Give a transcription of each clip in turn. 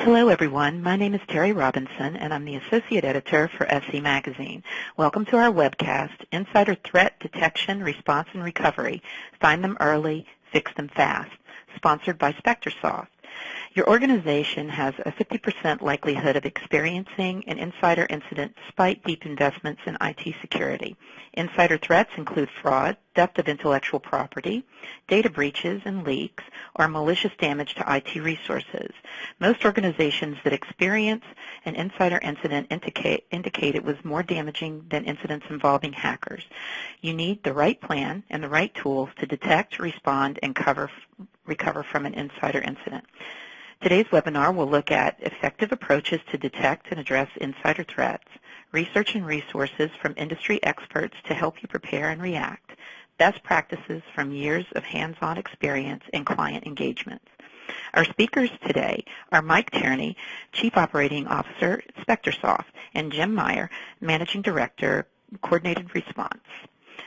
Hello, everyone. My name is Terry Robinson, and I'm the Associate Editor for SE Magazine. Welcome to our webcast, Insider Threat Detection, Response, and Recovery. Find them early, fix them fast, sponsored by SpectorSoft. Your organization has a 50% likelihood of experiencing an insider incident despite deep investments in IT security. Insider threats include fraud, theft of intellectual property, data breaches and leaks, or malicious damage to IT resources. Most organizations that experience an insider incident indicate it was more damaging than incidents involving hackers. You need the right plan and the right tools to detect, respond, and recover from an insider incident. Today's webinar will look at effective approaches to detect and address insider threats, research and resources from industry experts to help you prepare and react, best practices from years of hands-on experience and client engagements. Our speakers today are Mike Tierney, Chief Operating Officer at SpectorSoft, and Jim Meyer, Managing Director, Coordinated Response.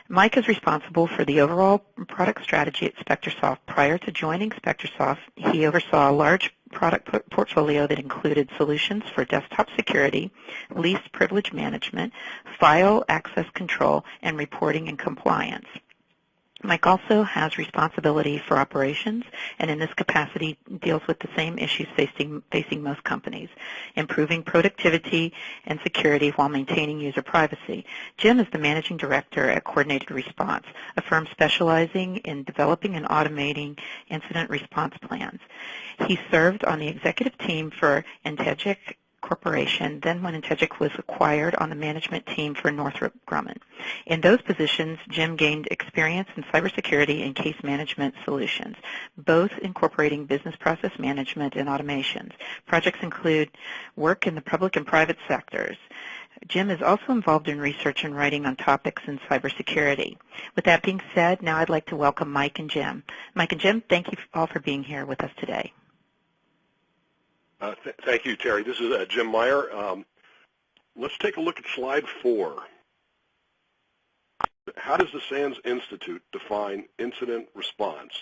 Mike is responsible for the overall product strategy at SpectorSoft. Prior to joining SpectorSoft, he oversaw a large product portfolio that included solutions for desktop security, least privilege management, file access control, and reporting and compliance. Mike also has responsibility for operations, and in this capacity deals with the same issues facing most companies, improving productivity and security while maintaining user privacy. Jim is the Managing Director at Coordinated Response, a firm specializing in developing and automating incident response plans. He served on the executive team for Integic Corporation, then when Integic was acquired, on the management team for Northrop Grumman. In those positions, Jim gained experience in cybersecurity and case management solutions, both incorporating business process management and automations. Projects include work in the public and private sectors. Jim is also involved in research and writing on topics in cybersecurity. With that being said, now I'd like to welcome Mike and Jim. Mike and Jim, thank you all for being here with us today. Thank you, Terry. This is Jim Meyer. Let's take a look at slide 4. How does the SANS Institute define incident response?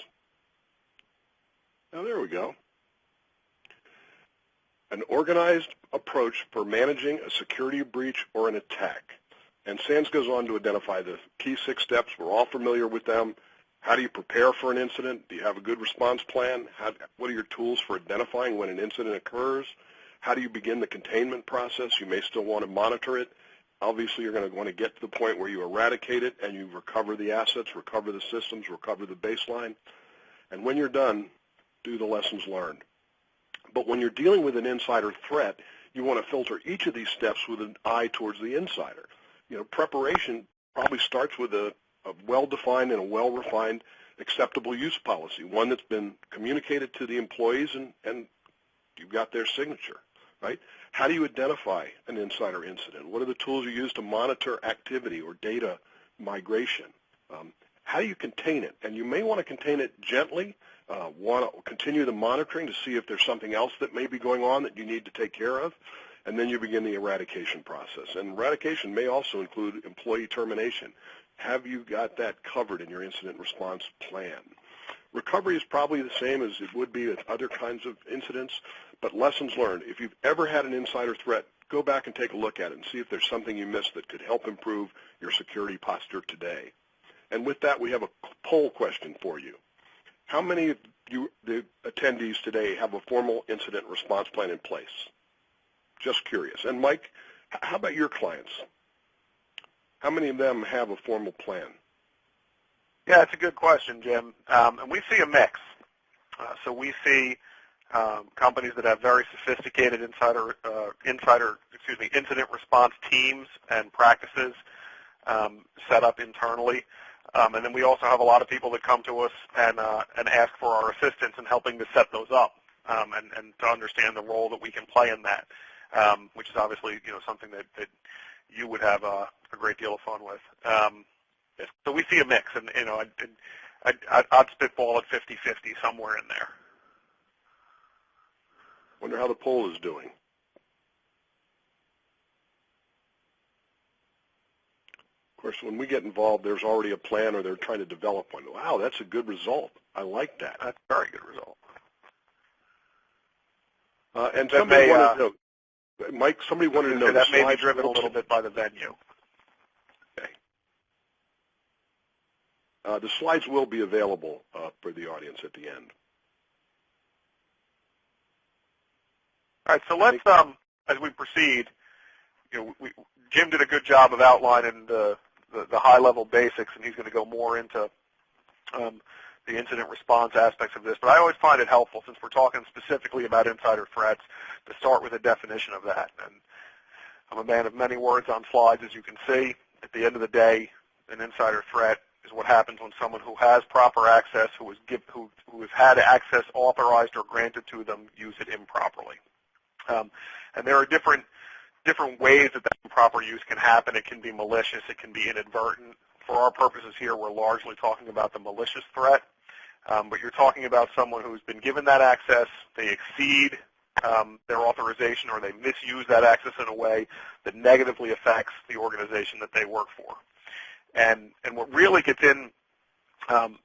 Now, there we go. An organized approach for managing a security breach or an attack. And SANS goes on to identify the key 6 steps. We're all familiar with them. How do you prepare for an incident? Do you have a good response plan? What are your tools for identifying when an incident occurs? How do you begin the containment process? You may still want to monitor it. Obviously, you're going to want to get to the point where you eradicate it and you recover the assets, recover the systems, recover the baseline. And when you're done, do the lessons learned. But when you're dealing with an insider threat, you want to filter each of these steps with an eye towards the insider. Preparation probably starts with a well-defined and a well-refined acceptable use policy, one that's been communicated to the employees and you've got their signature, right? How do you identify an insider incident? What are the tools you use to monitor activity or data migration? How do you contain it? And you may want to contain it gently, want to continue the monitoring to see if there's something else that may be going on that you need to take care of, and then you begin the eradication process. And eradication may also include employee termination. Have you got that covered in your incident response plan? Recovery is probably the same as it would be with other kinds of incidents, but lessons learned. If you've ever had an insider threat, go back and take a look at it and see if there's something you missed that could help improve your security posture today. And with that, we have a poll question for you. How many of you, the attendees today, have a formal incident response plan in place? Just curious. And Mike, how about your clients? How many of them have a formal plan? Yeah, it's a good question, Jim. And we see a mix. So we see companies that have very sophisticated incident response teams and practices set up internally. And then we also have a lot of people that come to us and ask for our assistance in helping to set those up and to understand the role that we can play in that, which is obviously something that you would have a great deal of fun with. So we see a mix, and I'd spitball at 50-50 somewhere in there. Wonder how the poll is doing. Of course, when we get involved, there's already a plan or they're trying to develop one. Wow, that's a good result. I like that. That's a very good result. And somebody wanted to know, Mike, somebody wanted to know that may be driven a little bit by the venue. Okay. The slides will be available for the audience at the end. All right, so let's, as we proceed, Jim did a good job of outlining the high-level basics, and he's going to go more into the incident response aspects of this. But I always find it helpful, since we're talking specifically about insider threats, to start with a definition of that. And I'm a man of many words on slides, as you can see. At the end of the day, an insider threat is what happens when someone who has proper access, who has had access authorized or granted to them, use it improperly. And there are different ways that improper use can happen. It can be malicious. It can be inadvertent. For our purposes here, we're largely talking about the malicious threat. But you're talking about someone who's been given that access, they exceed their authorization, or they misuse that access in a way that negatively affects the organization that they work for. And what really gets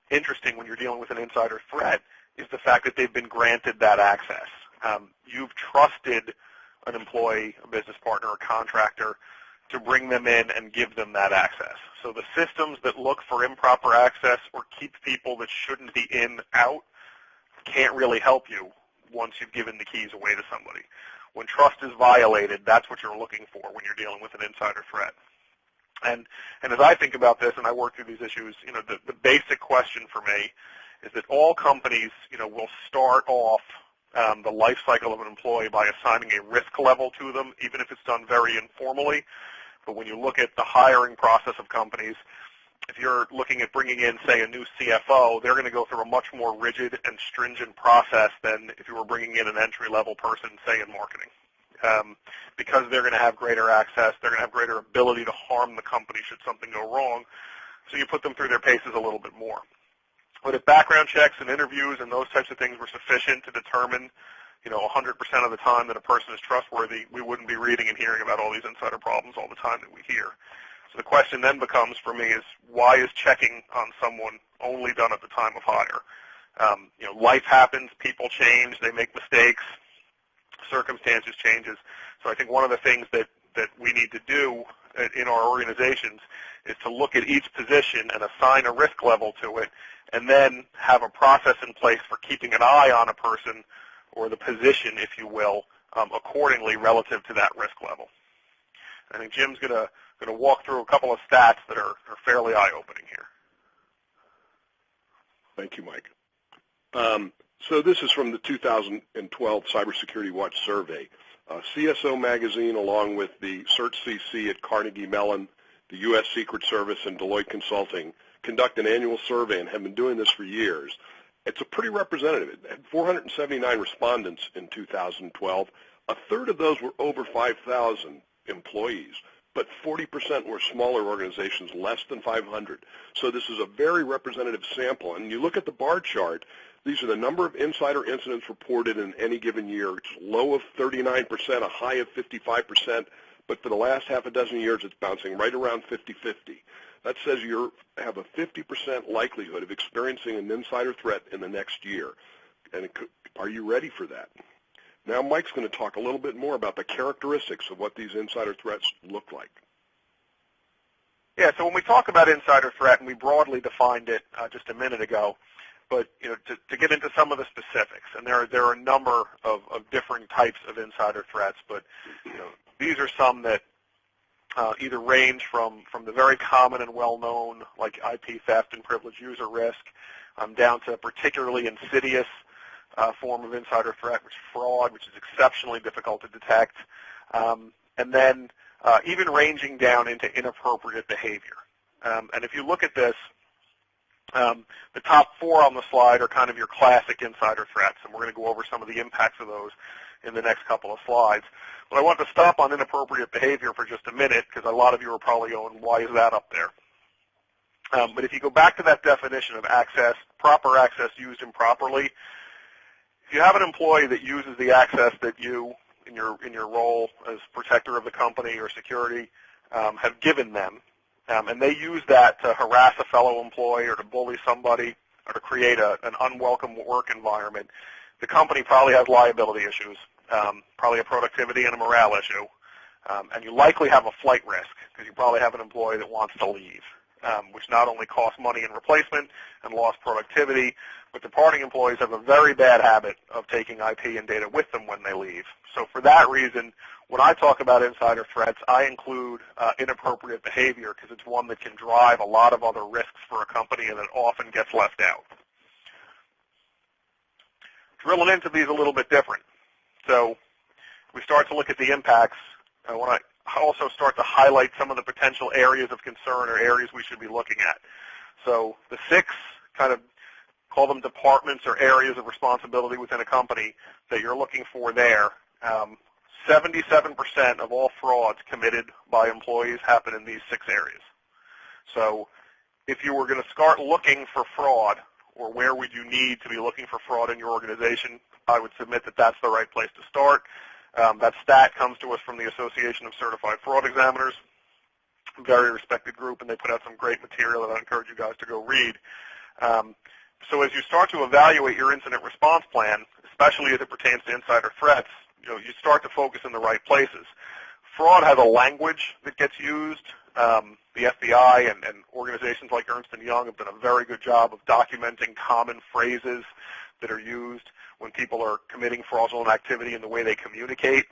interesting when you're dealing with an insider threat is the fact that they've been granted that access. You've trusted an employee, a business partner, a contractor to bring them in and give them that access. So the systems that look for improper access or keep people that shouldn't be in out can't really help you once you've given the keys away to somebody. When trust is violated, that's what you're looking for when you're dealing with an insider threat. And as I think about this and I work through these issues, the basic question for me is that all companies, will start off the life cycle of an employee by assigning a risk level to them, even if it's done very informally. But when you look at the hiring process of companies, if you're looking at bringing in, say, a new CFO, they're going to go through a much more rigid and stringent process than if you were bringing in an entry-level person, say, in marketing. Because they're going to have greater access, they're going to have greater ability to harm the company should something go wrong, so you put them through their paces a little bit more. But if background checks and interviews and those types of things were sufficient to determine, 100% of the time that a person is trustworthy, we wouldn't be reading and hearing about all these insider problems all the time that we hear. So the question then becomes for me is, why is checking on someone only done at the time of hire? Life happens, people change, they make mistakes, circumstances changes. So I think one of the things that we need to do in our organizations is to look at each position and assign a risk level to it, and then have a process in place for keeping an eye on a person or the position, if you will, accordingly relative to that risk level. I think Jim's going to walk through a couple of stats that are fairly eye-opening here. Thank you, Mike. So this is from the 2012 Cybersecurity Watch survey. CSO Magazine, along with the Cert CC at Carnegie Mellon, the U.S. Secret Service, and Deloitte Consulting, conduct an annual survey and have been doing this for years. It's a pretty representative. It had 479 respondents in 2012. A third of those were over 5,000 employees, but 40% were smaller organizations, less than 500. So this is a very representative sample. And you look at the bar chart, these are the number of insider incidents reported in any given year. It's low of 39%, a high of 55%, but for the last half a dozen years, it's bouncing right around 50-50. That says you have a 50% likelihood of experiencing an insider threat in the next year. And are you ready for that? Now Mike's going to talk a little bit more about the characteristics of what these insider threats look like. Yeah, so when we talk about insider threat, and we broadly defined it just a minute ago, but to get into some of the specifics, and there are a number of different types of insider threats, but these are some that either range from the very common and well-known, like IP theft and privileged user risk, down to a particularly insidious form of insider threat, which is fraud, which is exceptionally difficult to detect, and then even ranging down into inappropriate behavior. And if you look at this, the top four on the slide are kind of your classic insider threats, and we're going to go over some of the impacts of those in the next couple of slides. But I want to stop on inappropriate behavior for just a minute, because a lot of you are probably going, why is that up there? But if you go back to that definition of access, proper access used improperly, if you have an employee that uses the access that you, in your role as protector of the company or security, have given them, and they use that to harass a fellow employee or to bully somebody or to create an unwelcome work environment, the company probably has liability issues. probably a productivity and a morale issue, and you likely have a flight risk because you probably have an employee that wants to leave, which not only costs money in replacement and lost productivity, but departing employees have a very bad habit of taking IP and data with them when they leave. So for that reason, when I talk about insider threats, I include inappropriate behavior because it's one that can drive a lot of other risks for a company and it often gets left out. Drilling into these a little bit different. So we start to look at the impacts. I want to also start to highlight some of the potential areas of concern or areas we should be looking at. So the 6 kind of call them departments or areas of responsibility within a company that you're looking for there. 77% of all frauds committed by employees happen in these 6 areas. So if you were going to start looking for fraud, or where would you need to be looking for fraud in your organization, I would submit that that's the right place to start. That stat comes to us from the Association of Certified Fraud Examiners, a very respected group, and they put out some great material that I encourage you guys to go read. So as you start to evaluate your incident response plan, especially as it pertains to insider threats, you start to focus in the right places. Fraud has a language that gets used. The FBI and organizations like Ernst & Young have done a very good job of documenting common phrases that are used when people are committing fraudulent activity in the way they communicate.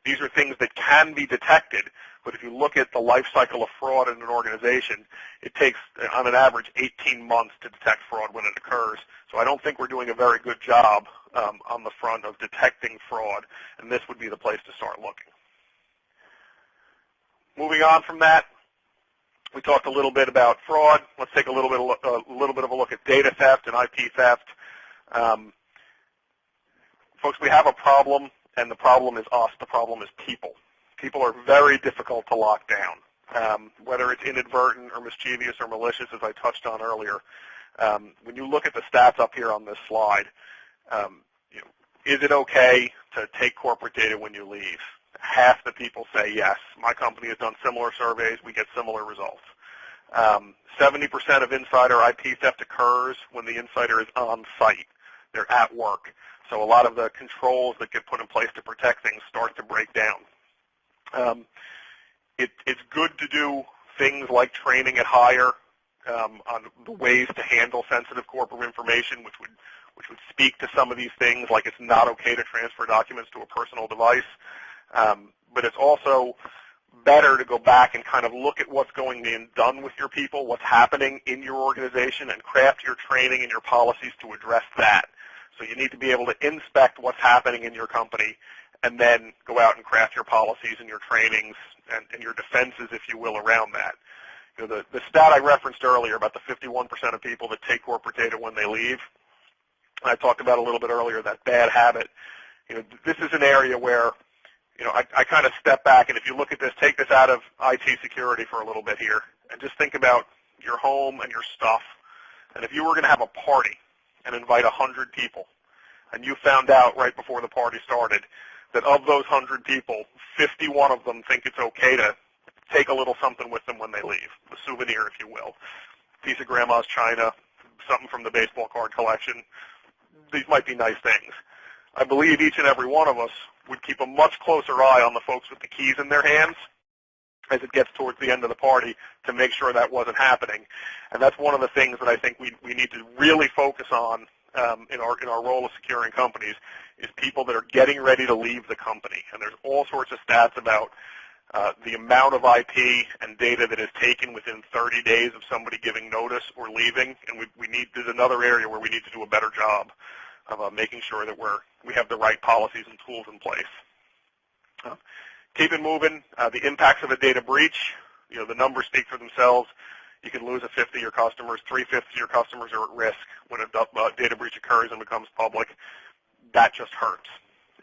These are things that can be detected, but if you look at the life cycle of fraud in an organization, it takes, on an average, 18 months to detect fraud when it occurs. So I don't think we're doing a very good job on the front of detecting fraud, and this would be the place to start looking. Moving on from that, we talked a little bit about fraud. Let's take a little bit of a look at data theft and IP theft. Folks, we have a problem, and the problem is us. The problem is people. People are very difficult to lock down, whether it's inadvertent or mischievous or malicious, as I touched on earlier. When you look at the stats up here on this slide, is it okay to take corporate data when you leave? Half the people say yes. My company has done similar surveys. We get similar results. 70% of insider IP theft occurs when the insider is on site. They're at work. So a lot of the controls that get put in place to protect things start to break down. It's good to do things like training at hire on the ways to handle sensitive corporate information, which would speak to some of these things, like it's not okay to transfer documents to a personal device. But it's also better to go back and kind of look at what's going in done with your people, what's happening in your organization, and craft your training and your policies to address that. So you need to be able to inspect what's happening in your company and then go out and craft your policies and your trainings and your defenses, if you will, around that. The stat I referenced earlier about the 51% of people that take corporate data when they leave, I talked about a little bit earlier, that bad habit. This is an area where I kind of step back, and if you look at this, take this out of IT security for a little bit here, and just think about your home and your stuff. And if you were going to have a party and invite 100 people, and you found out right before the party started that of those 100 people, 51 of them think it's okay to take a little something with them when they leave, a souvenir, if you will, a piece of grandma's china, something from the baseball card collection. These might be nice things. I believe each and every one of us would keep a much closer eye on the folks with the keys in their hands as it gets towards the end of the party to make sure that wasn't happening. And that's one of the things that I think we need to really focus on in our role of securing companies, is people that are getting ready to leave the company. And there's all sorts of stats about the amount of IP and data that is taken within 30 days of somebody giving notice or leaving. And there's another area where we need to do a better job of making sure that we have the right policies and tools in place. Keep it moving. The impacts of a data breach, the numbers speak for themselves. You can lose a fifth of your customers. 3/5 of your customers are at risk when a data breach occurs and becomes public. That just hurts.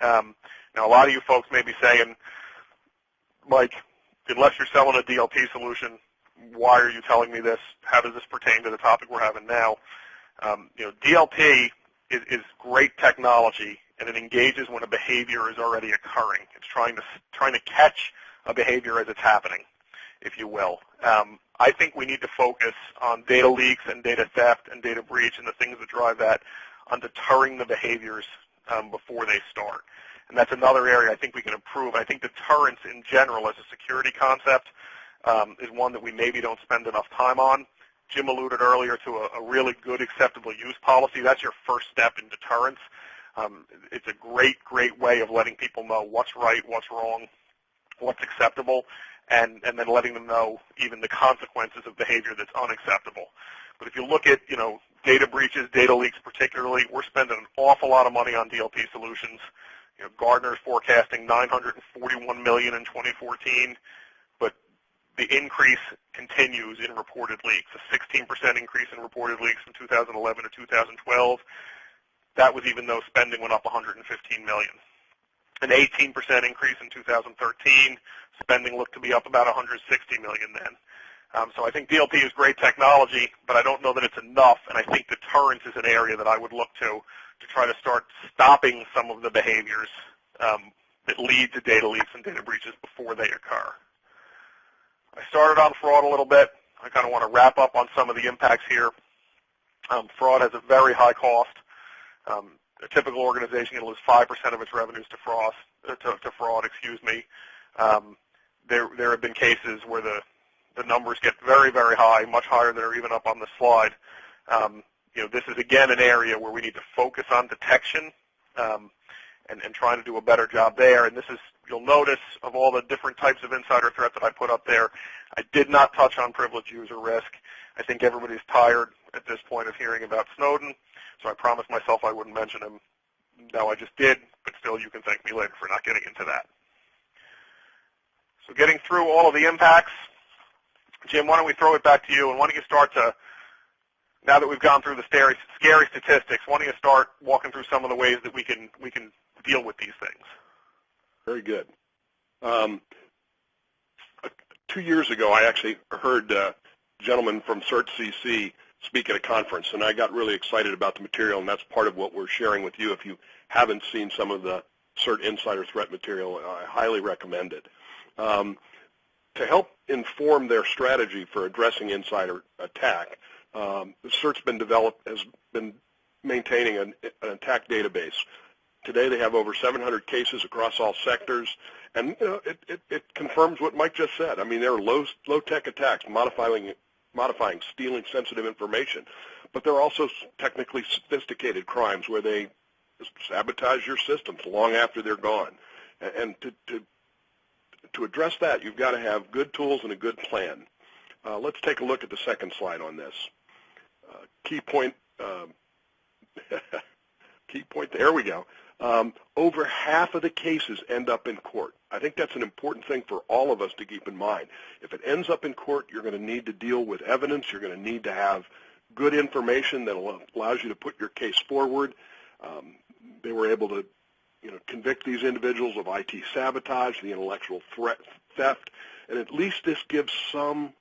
Now, a lot of you folks may be saying, Mike, unless you're selling a DLP solution, why are you telling me this? How does this pertain to the topic we're having now? DLP is great technology, and it engages when a behavior is already occurring. It's trying to catch a behavior as it's happening, if you will. I think we need to focus on data leaks and data theft and data breach and the things that drive that, on deterring the behaviors before they start. And that's another area I think we can improve. I think deterrence in general as a security concept is one that we maybe don't spend enough time on. Jim alluded earlier to a really good acceptable use policy. That's your first step in deterrence. It's a great way of letting people know what's right, what's wrong, what's acceptable, and then letting them know even the consequences of behavior that's unacceptable. But if you look at, data breaches, data leaks particularly, we're spending an awful lot of money on DLP solutions. Gartner's forecasting $941 million in 2014, but the increase continues in reported leaks. A 16% increase in reported leaks from 2011 to 2012. That was even though spending went up $115 million. An 18% increase in 2013. Spending looked to be up about $160 million then. So I think DLP is great technology, but I don't know that it's enough, and I think deterrence is an area that I would look to try to start stopping some of the behaviors that lead to data leaks and data breaches before they occur. I started on fraud a little bit. I kind of want to wrap up on some of the impacts here. Fraud has a very high cost. A typical organization can lose 5% of its revenues to fraud. There have been cases where the numbers get very high, much higher than are even up on the slide. This is again an area where we need to focus on detection and trying to do a better job there. And this is, you'll notice, of all the different types of insider threat that I put up there, I did not touch on privileged user risk. I think everybody's tired at this point of hearing about Snowden, so I promised myself I wouldn't mention him. Now I just did, but still you can thank me later for not getting into that. So getting through all of the impacts, Jim, why don't we throw it back to you, and why don't you start to, now that we've gone through the scary statistics, why don't you start walking through some of the ways that we can deal with these things? Very good. 2 years ago, I actually heard a gentleman from Cert CC speak at a conference, and I got really excited about the material, and that's part of what we're sharing with you. If you haven't seen some of the Cert insider threat material, I highly recommend it. To help inform their strategy for addressing insider attack, Cert's has been maintaining an attack database. Today they have over 700 cases across all sectors, and it confirms what Mike just said. I mean, there are low-tech attacks, modifying, stealing sensitive information, but there are also technically sophisticated crimes where they sabotage your systems long after they're gone. And to address that, you've got to have good tools and a good plan. Let's take a look at the second slide on this. Key point, there we go. Over half of the cases end up in court. I think that's an important thing for all of us to keep in mind. If it ends up in court, you're going to need to deal with evidence. You're going to need to have good information that allows you to put your case forward. They were able to convict these individuals of IT sabotage, the intellectual theft, and at least this gives some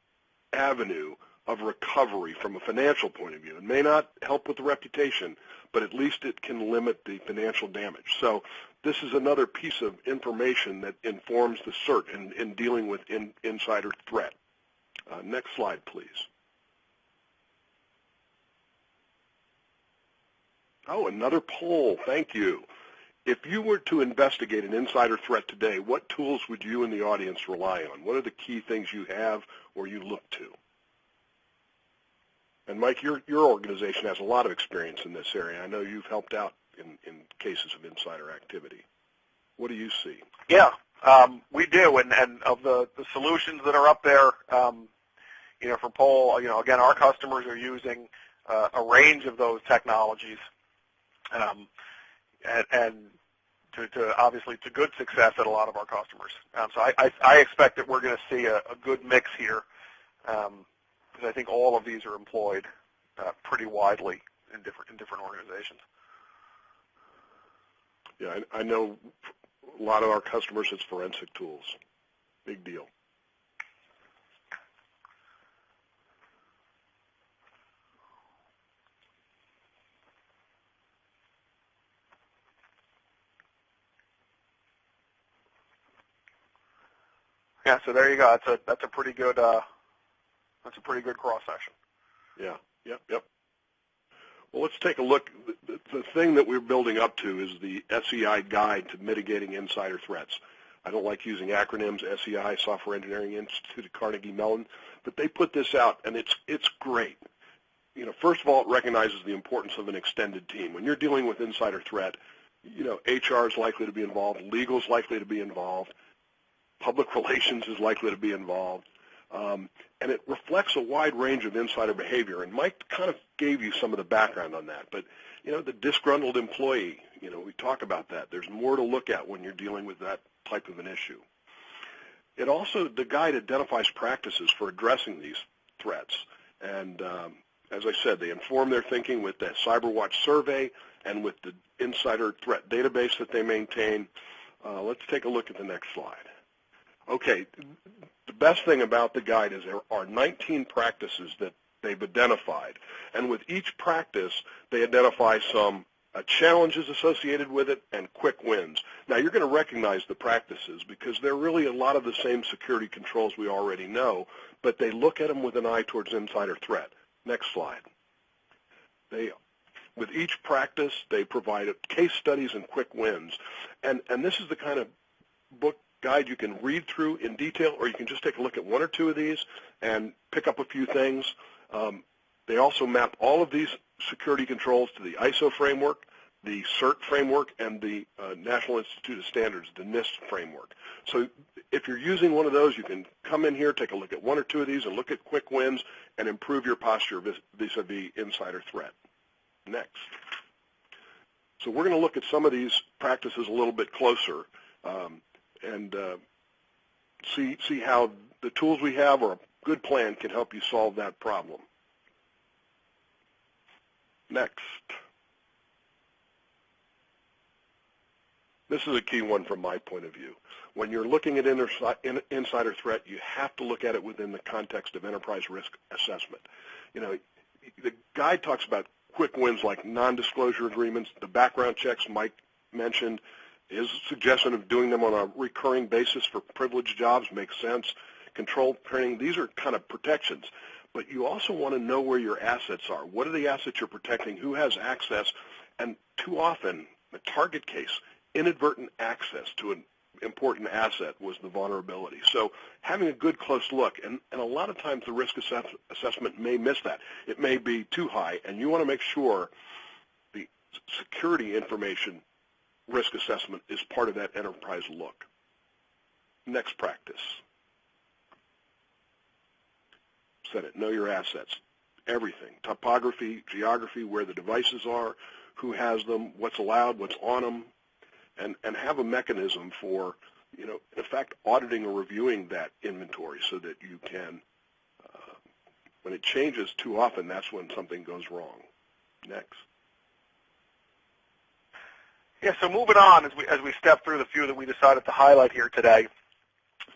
avenue of recovery from a financial point of view. It may not help with the reputation, but at least it can limit the financial damage. So this is another piece of information that informs the Cert in dealing with insider threat. Next slide, please. Oh, another poll. Thank you. If you were to investigate an insider threat today, what tools would you and the audience rely on? What are the key things you have or you look to? And Mike, your organization has a lot of experience in this area. I know you've helped out in cases of insider activity. What do you see? Yeah, we do. And of the solutions that are up there, for poll, again, our customers are using a range of those technologies. And to obviously to good success at a lot of our customers. So I expect that we're going to see a good mix here, because I think all of these are employed pretty widely in different organizations. Yeah, I know a lot of our customers, it's forensic tools. Big deal. Yeah, so there you go. That's a pretty good cross section. Yeah. Yep. Well, let's take a look. The thing that we're building up to is the SEI Guide to Mitigating Insider Threats. I don't like using acronyms, SEI, Software Engineering Institute at Carnegie Mellon, but they put this out, and it's great. You know, first of all, it recognizes the importance of an extended team. When you're dealing with insider threat, you know, HR is likely to be involved, legal is likely to be involved, public relations is likely to be involved, and it reflects a wide range of insider behavior. And Mike kind of gave you some of the background on that. But, you know, the disgruntled employee, you know, we talk about that. There's more to look at when you're dealing with that type of an issue. It also, the guide identifies practices for addressing these threats. And as I said, they inform their thinking with that CyberWatch survey and with the insider threat database that they maintain. Let's take a look at the next slide. Okay, the best thing about the guide is there are 19 practices that they've identified. And with each practice, they identify some challenges associated with it and quick wins. Now, you're going to recognize the practices because they're really a lot of the same security controls we already know, but they look at them with an eye towards insider threat. Next slide. With each practice, they provide case studies and quick wins. And this is the kind of book guide you can read through in detail, or you can just take a look at one or two of these and pick up a few things. They also map all of these security controls to the ISO framework, the Cert framework, and the National Institute of Standards, the NIST framework. So if you're using one of those, you can come in here, take a look at one or two of these, and look at quick wins and improve your posture vis-a-vis insider threat. Next. So we're going to look at some of these practices a little bit closer and see how the tools we have or a good plan can help you solve that problem. Next. This is a key one from my point of view. When you're looking at insider threat, you have to look at it within the context of enterprise risk assessment. You know, the guide talks about quick wins like non-disclosure agreements, the background checks Mike mentioned. His suggestion of doing them on a recurring basis for privileged jobs makes sense. Control training, these are kind of protections. But you also want to know where your assets are. What are the assets you're protecting? Who has access? And too often, the target case, inadvertent access to an important asset was the vulnerability. So having a good close look, and a lot of times the risk assessment may miss that. It may be too high, and you want to make sure the security information risk assessment is part of that enterprise look. Next practice. Said it, know your assets. Everything, topography, geography, where the devices are, who has them, what's allowed, what's on them, and have a mechanism for, you know, in fact, auditing or reviewing that inventory so that you can, when it changes too often, that's when something goes wrong. Next. Yeah, so moving on as we step through the few that we decided to highlight here today.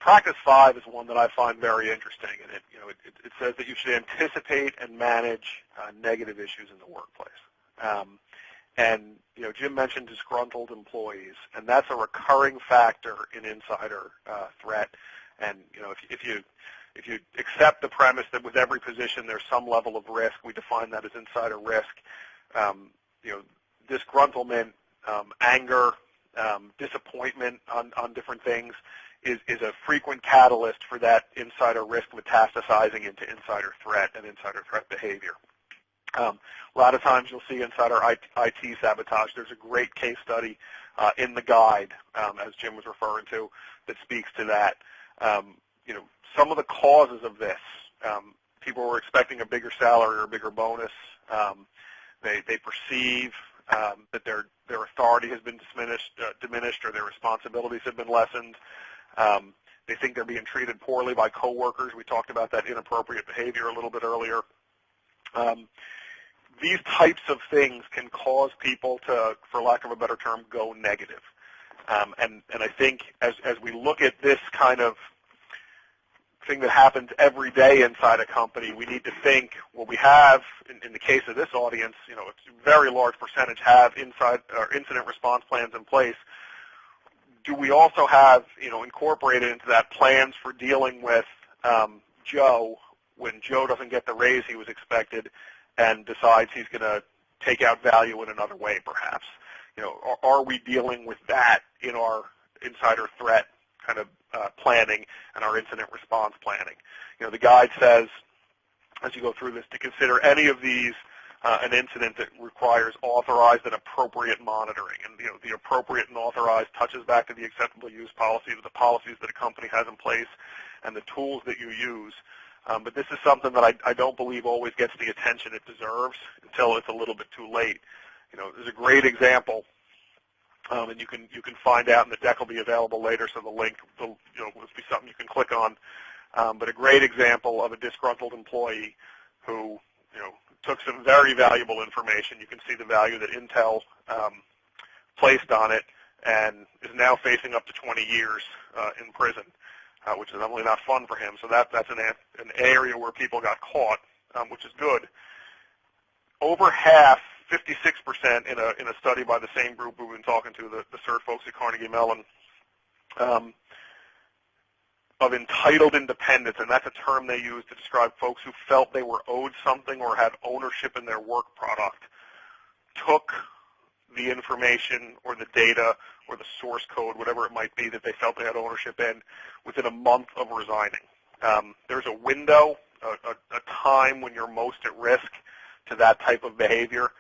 Practice 5 is one that I find very interesting, and it says that you should anticipate and manage negative issues in the workplace. And Jim mentioned disgruntled employees, and that's a recurring factor in insider threat. And if you accept the premise that with every position there's some level of risk, we define that as insider risk. Disgruntlement, anger, disappointment on different things is a frequent catalyst for that insider risk metastasizing into insider threat and insider threat behavior. A lot of times you'll see insider IT sabotage. There's a great case study in the guide, as Jim was referring to, that speaks to that. Some of the causes of this, people were expecting a bigger salary or a bigger bonus. They perceive that their authority has been diminished or their responsibilities have been lessened. They think they're being treated poorly by coworkers. We talked about that inappropriate behavior a little bit earlier. These types of things can cause people to, for lack of a better term, go negative. And I think as we look at this kind of thing that happens every day inside a company, we need to think, well, we have, in the case of this audience, a very large percentage have incident response plans in place. Do we also have, incorporated into that plans for dealing with Joe when Joe doesn't get the raise he was expected and decides he's going to take out value in another way, perhaps. Are we dealing with that in our insider threat kind of planning and our incident response planning? The guide says, as you go through this, to consider any of these an incident that requires authorized and appropriate monitoring. And the appropriate and authorized touches back to the acceptable use policy, to the policies that a company has in place, and the tools that you use. But this is something that I don't believe always gets the attention it deserves until it's a little bit too late. There's a great example, and you can find out, and the deck will be available later, so the link will be something you can click on. But a great example of a disgruntled employee who took some very valuable information. You can see the value that Intel placed on it, and is now facing up to 20 years in prison, which is definitely not fun for him. So that's an area where people got caught, which is good. Over half, 56% in a study by the same group we've been talking to, the Cert folks at Carnegie Mellon, of entitled independence, and that's a term they use to describe folks who felt they were owed something or had ownership in their work product, took the information or the data or the source code, whatever it might be that they felt they had ownership in, within a month of resigning. There's a window, a time when you're most at risk to that type of behavior.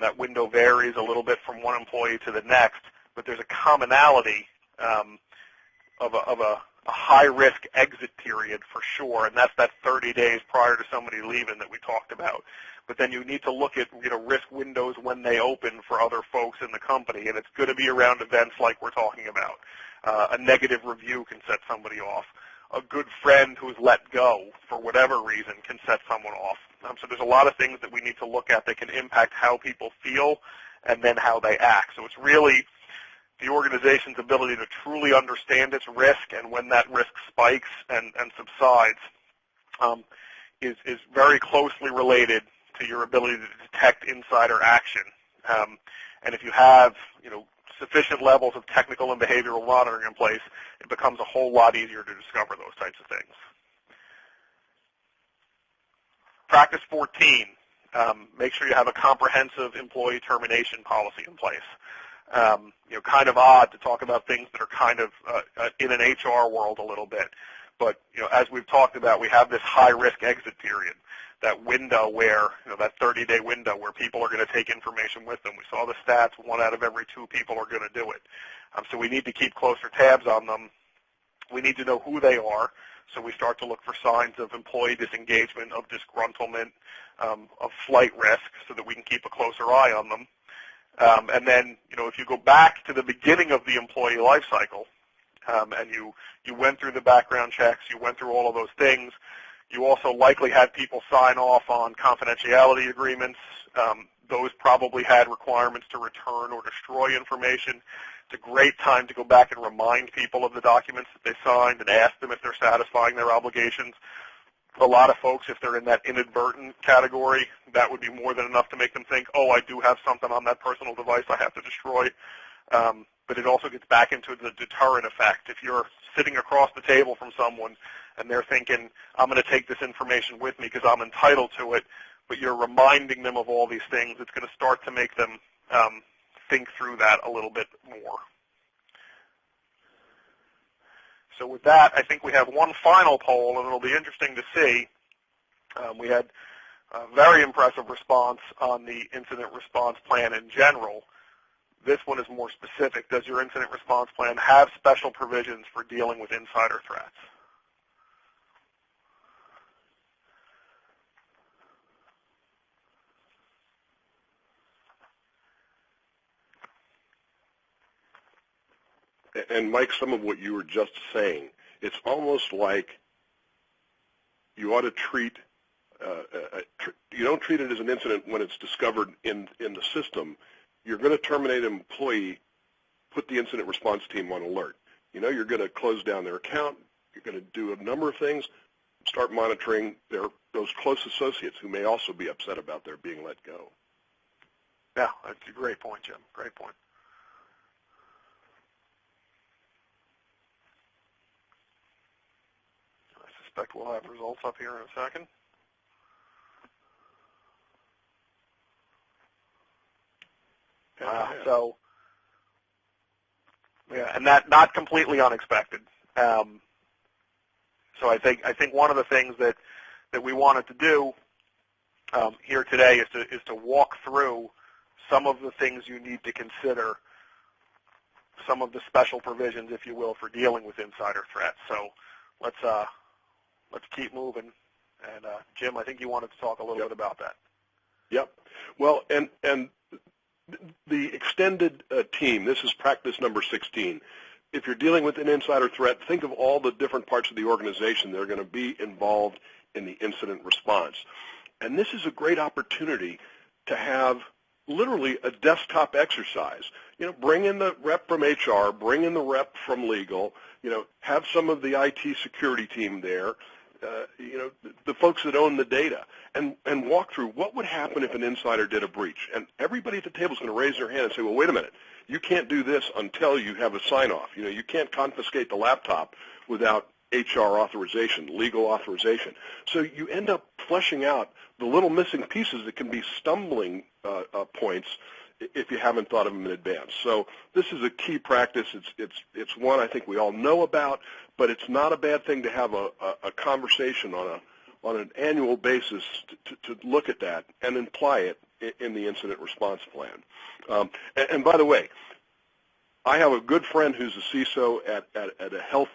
That window varies a little bit from one employee to the next, but there's a commonality of a high-risk exit period for sure, and that's that 30 days prior to somebody leaving that we talked about. But then you need to look at risk windows when they open for other folks in the company, and it's going to be around events like we're talking about. A negative review can set somebody off. A good friend who's let go for whatever reason can set someone off. So there's a lot of things that we need to look at that can impact how people feel and then how they act. So it's really the organization's ability to truly understand its risk, and when that risk spikes and subsides, is very closely related to your ability to detect insider action. And if you have sufficient levels of technical and behavioral monitoring in place, it becomes a whole lot easier to discover those types of things. Practice 14, make sure you have a comprehensive employee termination policy in place. Kind of odd to talk about things that are kind of in an HR world a little bit. But, as we've talked about, we have this high-risk exit period, that window where, that 30-day window where people are going to take information with them. We saw the stats, 1 out of every 2 people are going to do it. So we need to keep closer tabs on them. We need to know who they are, so we start to look for signs of employee disengagement, of disgruntlement, of flight risk, so that we can keep a closer eye on them. And then, if you go back to the beginning of the employee life cycle, and you went through the background checks, you went through all of those things, you also likely had people sign off on confidentiality agreements. Those probably had requirements to return or destroy information. It's a great time to go back and remind people of the documents that they signed and ask them if they're satisfying their obligations. For a lot of folks, if they're in that inadvertent category, that would be more than enough to make them think, oh, I do have something on that personal device I have to destroy. But it also gets back into the deterrent effect. If you're sitting across the table from someone and they're thinking, I'm going to take this information with me because I'm entitled to it, but you're reminding them of all these things, it's going to start to make them think through that a little bit more. So with that, I think we have one final poll, and it'll be interesting to see. We had a very impressive response on the incident response plan in general. This one is more specific. Does your incident response plan have special provisions for dealing with insider threats? And Mike, some of what you were just saying, it's almost like you ought to treat, you don't treat it as an incident when it's discovered in the system. You're going to terminate an employee, put the incident response team on alert. You're going to close down their account. You're going to do a number of things, start monitoring those close associates who may also be upset about their being let go. Yeah, that's a great point, Jim. Great point. I suspect we'll have results up here in a second. So, yeah, and that not completely unexpected. So I think one of the things that we wanted to do here today is to walk through some of the things you need to consider, some of the special provisions, if you will, for dealing with insider threats. So let's keep moving. And Jim, I think you wanted to talk a little bit about that. Yep. Well, and the extended team, this is practice number 16. If you're dealing with an insider threat, think of all the different parts of the organization that are going to be involved in the incident response. And this is a great opportunity to have literally a desktop exercise. You know, bring in the rep from HR, bring in the rep from legal, you know, have some of the IT security team there, you know, the folks that own the data, and walk through what would happen if an insider did a breach. And everybody at the table is going to raise their hand and say, well, wait a minute, you can't do this until you have a sign-off. You know, you can't confiscate the laptop without HR authorization, legal authorization. So you end up fleshing out the little missing pieces that can be stumbling points if you haven't thought of them in advance. So this is a key practice. It's one I think we all know about, but it's not a bad thing to have a conversation on an annual basis to look at that and apply it in the incident response plan. And by the way, I have a good friend who's a CISO at a health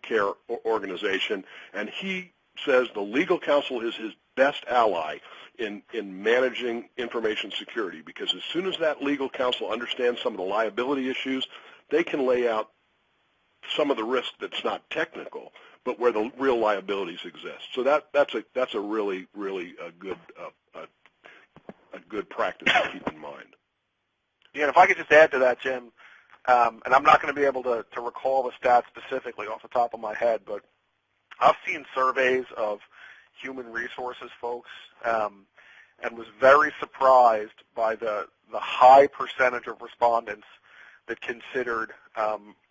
care organization, and he says the legal counsel is his best ally in managing information security, because as soon as that legal counsel understands some of the liability issues, they can lay out some of the risk that's not technical, but where the real liabilities exist. So that's a really good practice to keep in mind. Yeah, and if I could just add to that, Jim, and I'm not going to be able to recall the stats specifically off the top of my head, but I've seen surveys of human resources folks and was very surprised by the high percentage of respondents that considered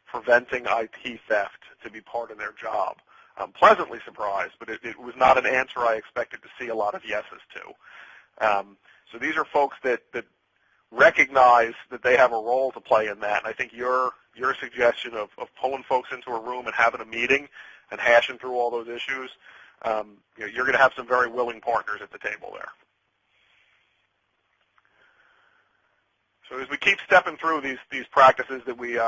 preventing IT theft to be part of their job. I'm pleasantly surprised, but it was not an answer I expected to see a lot of yeses to. So these are folks that recognize that they have a role to play in that. And I think your suggestion of pulling folks into a room and having a meeting and hashing through all those issues, you're going to have some very willing partners at the table there. So as we keep stepping through these practices that we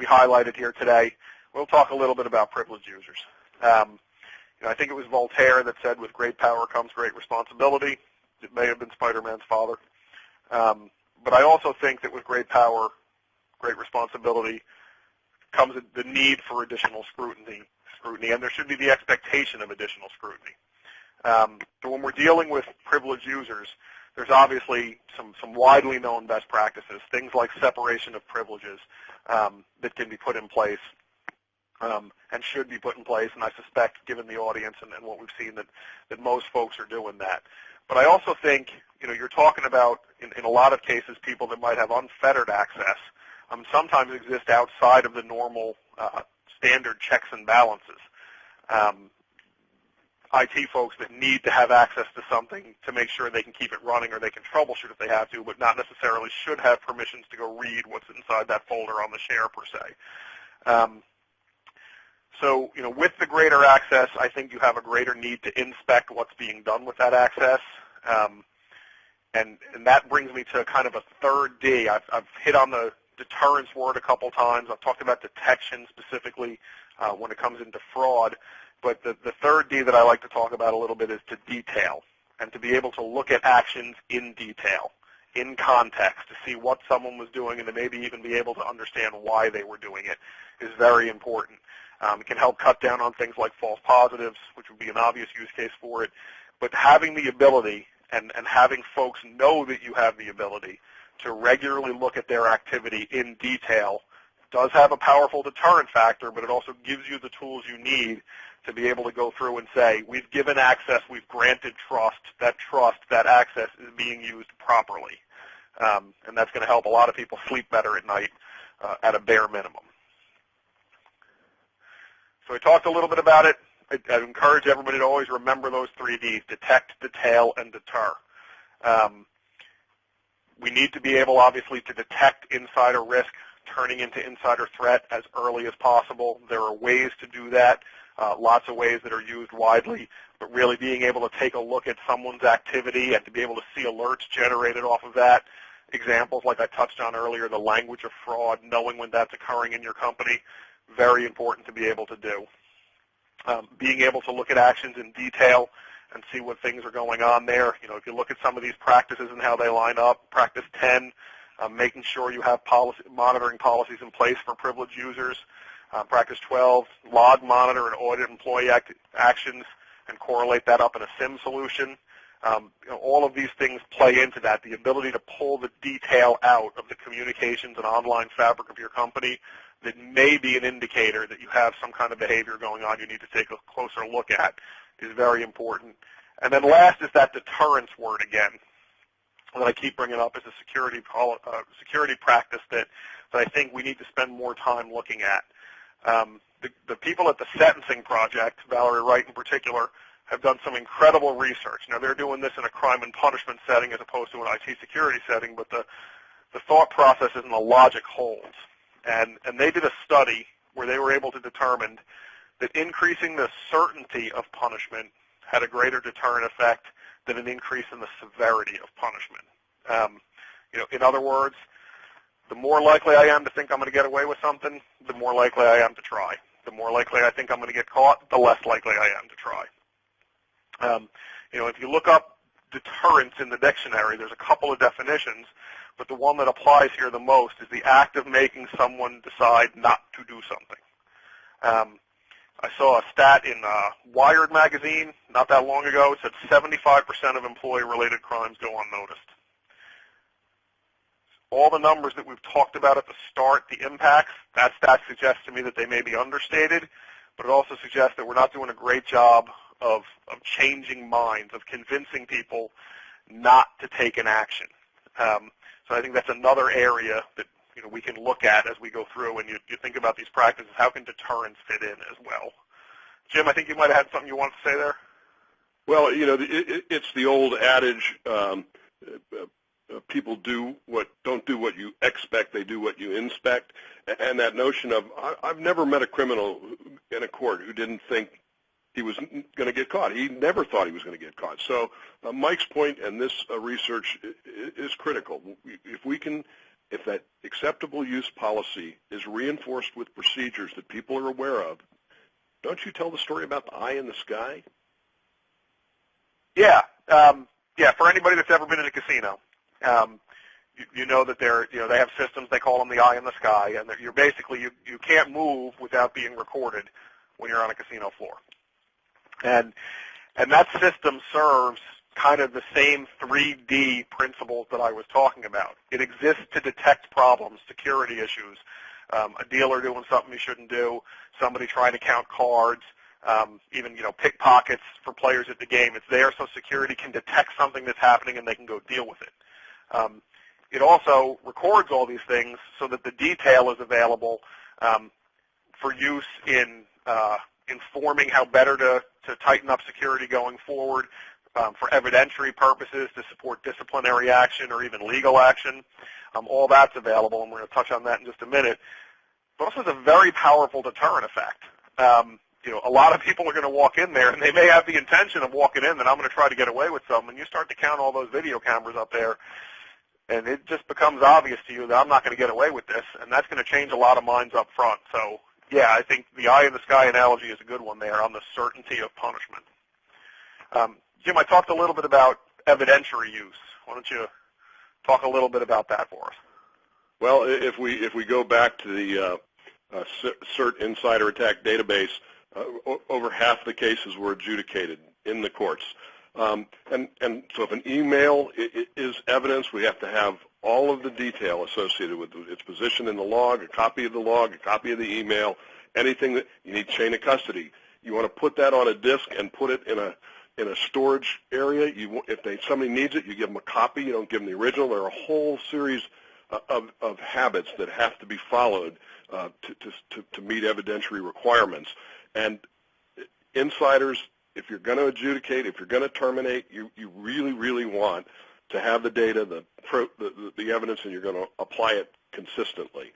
highlighted here today, we'll talk a little bit about privileged users. I think it was Voltaire that said, with great power comes great responsibility. It may have been Spider-Man's father. But I also think that with great power, great responsibility comes the need for additional scrutiny, and there should be the expectation of additional scrutiny. So when we're dealing with privileged users, there's obviously some widely known best practices, things like separation of privileges that can be put in place and should be put in place, and I suspect, given the audience and what we've seen, that most folks are doing that. But I also think, you're talking about, in a lot of cases, people that might have unfettered access, sometimes exist outside of the normal standard checks and balances. IT folks that need to have access to something to make sure they can keep it running, or they can troubleshoot if they have to, but not necessarily should have permissions to go read what's inside that folder on the share per se. So, with the greater access, I think you have a greater need to inspect what's being done with that access. And that brings me to kind of a third D. I've hit on the deterrence word a couple times. I've talked about detection specifically when it comes into fraud. But the third D that I like to talk about a little bit is to detail, and to be able to look at actions in detail, in context, to see what someone was doing, and to maybe even be able to understand why they were doing it is very important. It can help cut down on things like false positives, which would be an obvious use case for it. But having the ability and having folks know that you have the ability to regularly look at their activity in detail does have a powerful deterrent factor, but it also gives you the tools you need to be able to go through and say, we've given access, we've granted trust, that access is being used properly. And that's going to help a lot of people sleep better at night at a bare minimum. So I talked a little bit about it. I encourage everybody to always remember those 3 Ds, detect, detail, and deter. We need to be able, obviously, to detect insider risk turning into insider threat as early as possible. There are ways to do that, lots of ways that are used widely, but really being able to take a look at someone's activity and to be able to see alerts generated off of that. Examples like I touched on earlier, the language of fraud, knowing when that's occurring in your company, very important to be able to do. Being able to look at actions in detail and see what things are going on there. You know, if you look at some of these practices and how they line up, practice 10, making sure you have monitoring policies in place for privileged users. Practice 12, log, monitor, and audit employee actions and correlate that up in a SIM solution. You know, all of these things play into that, the ability to pull the detail out of the communications and online fabric of your company that may be an indicator that you have some kind of behavior going on you need to take a closer look at is very important. And then last is that deterrence word again that I keep bringing up as a security practice that I think we need to spend more time looking at. The people at the Sentencing Project, Valerie Wright in particular, have done some incredible research. Now, they're doing this in a crime and punishment setting as opposed to an IT security setting, but the thought processes and the logic holds. And they did a study where they were able to determine that increasing the certainty of punishment had a greater deterrent effect than an increase in the severity of punishment. You know, in other words, the more likely I am to think I'm going to get away with something, the more likely I am to try. The more likely I think I'm going to get caught, the less likely I am to try. You know, if you look up deterrence in the dictionary, there's a couple of definitions, but the one that applies here the most is the act of making someone decide not to do something. I saw a stat in Wired magazine not that long ago. It said 75% of employee-related crimes go unnoticed. All the numbers that we've talked about at the start, the impacts, that stat suggests to me that they may be understated, but it also suggests that we're not doing a great job of changing minds, of convincing people not to take an action. So I think that's another area that we can look at as we go through and you think about these practices. How can deterrence fit in as well? Jim, I think you might have had something you wanted to say there. Well, it's the old adage, people don't do what you expect, they do what you inspect. And that notion of, I've never met a criminal in a court who didn't think he was going to get caught. He never thought he was going to get caught. So Mike's point and this research is critical. If that acceptable use policy is reinforced with procedures that people are aware of, don't you tell the story about the eye in the sky? Yeah. For anybody that's ever been in a casino, you know that they have systems, they call them the eye in the sky, and you're basically, you can't move without being recorded when you're on a casino floor. And that system serves kind of the same 3D principles that I was talking about. It exists to detect problems, security issues, a dealer doing something he shouldn't do, somebody trying to count cards, even pickpockets for players at the game. It's there so security can detect something that's happening and they can go deal with it. It also records all these things so that the detail is available for use in informing how better to tighten up security going forward, for evidentiary purposes, to support disciplinary action or even legal action. All that's available, and we're going to touch on that in just a minute. But also has a very powerful deterrent effect. A lot of people are going to walk in there, and they may have the intention of walking in that I'm going to try to get away with something. You start to count all those video cameras up there, and it just becomes obvious to you that I'm not going to get away with this, and that's going to change a lot of minds up front. So, yeah, I think the eye in the sky analogy is a good one there on the certainty of punishment. Jim, I talked a little bit about evidentiary use. Why don't you talk a little bit about that for us? Well, if we go back to the Cert insider attack database, over half the cases were adjudicated in the courts. And so if an email is evidence, we have to have all of the detail associated with its position in the log, a copy of the log, a copy of the email, anything that you need chain of custody. You want to put that on a disk and put it in a storage area. If somebody needs it, you give them a copy. You don't give them the original. There are a whole series of habits that have to be followed to meet evidentiary requirements. And insiders, if you're going to adjudicate, if you're going to terminate, you really, really want to have the data, the evidence, and you're going to apply it consistently.